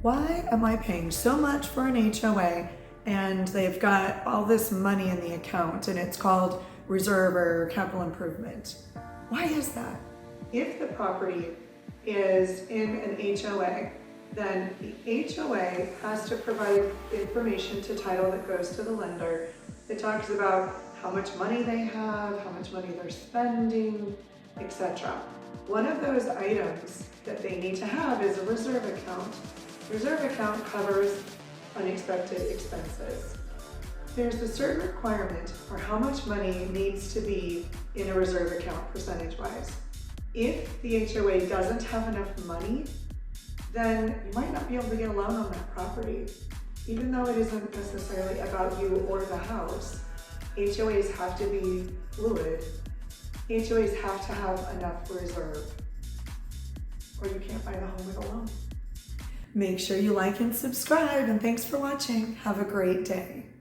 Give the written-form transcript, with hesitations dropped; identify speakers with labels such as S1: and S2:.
S1: why am I paying so much for an HOA and they've got all this money in the account and it's called reserve or capital improvement? Why is that? If the property is in an HOA, then the HOA has to provide information to title that goes to the lender. It talks about how much money they have, how much money they're spending, etc. One of those items that they need to have is a reserve account. Reserve account covers unexpected expenses. There's a certain requirement for how much money needs to be in a reserve account percentage-wise. If the HOA doesn't have enough money, then you might not be able to get a loan on that property. Even though it isn't necessarily about you or the house, HOAs have to be fluid. HOAs have to have enough reserve, or you can't buy the home with a loan. Make sure you like and subscribe, and thanks for watching. Have a great day.